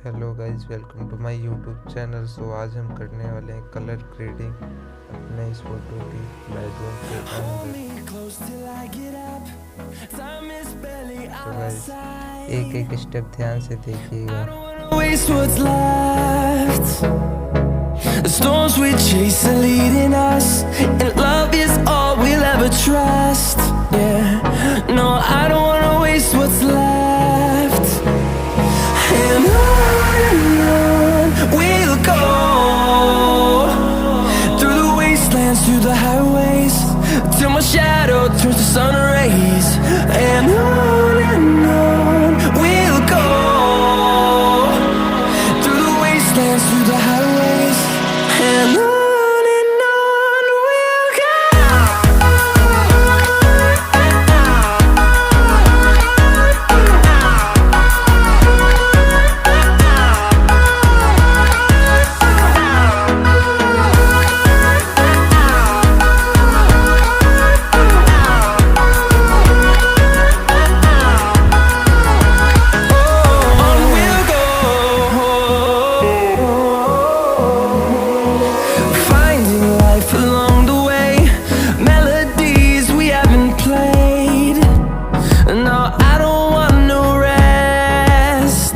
Hello guys, welcome to my YouTube channel. So आज हम करने वाले हैं कलर ग्रेडिंग अपने इस फोटो की लाइटरूम के अंदर। तो गाइस एक एक स्टेप ध्यान से देखिएगा। The storms we chase are leading us, and love is all we'll ever trust. Yeah, no, I don't wanna waste what's left. And on we'll go, through the wastelands, through the highways, till my shadow turns to sun rays. And on we'll go, through the wastelands, through the highways. And on we'll go. On we'll go. Finding life along the way, melodies we haven't played. No, I don't want no rest.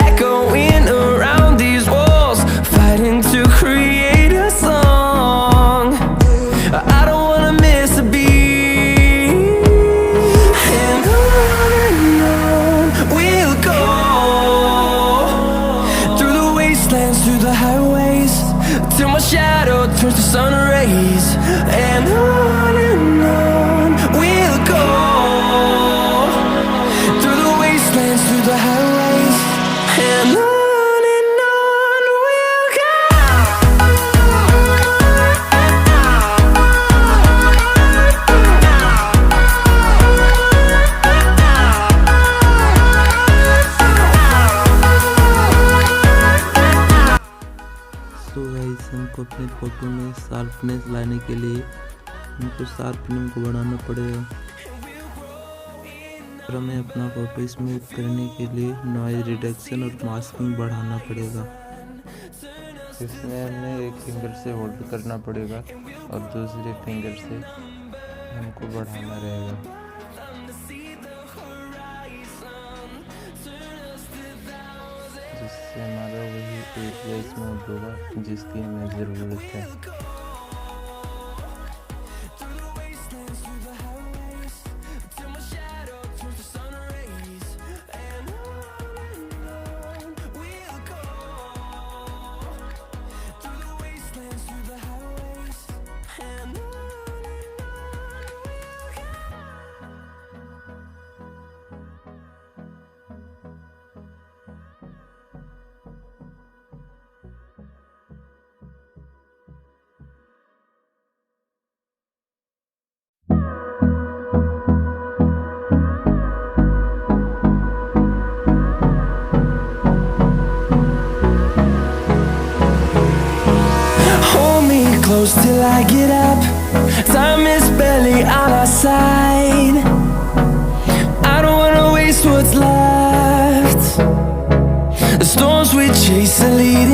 Echoing around these walls, fighting to create a song. I don't wanna miss a beat. And on we'll go, through the wastelands, through the highways, till my shadow turns to sun rays. And on we'll go, through the wastelands, through the highways. And on we'll go. So guys, हमको अपने photo में sharpness लाने के लिए हमको sharpening को बढ़ाना पड़ेगा और हमें अपना फ़ोटो स्मूथ करने के लिए नॉइज़ रिडक्शन और मास्किंग बढ़ाना पड़ेगा। इसमें हमें एक फिंगर से होल्ड करना पड़ेगा और दूसरे फिंगर से हमको बढ़ाना रहेगा। जिससे हमारा वही एरिया स्मूथ होगा जिसकी हमें ज़रूरत है। Hold me close till I get up. Time is barely on our side. I don't wanna waste what's left. The storms we chase are leading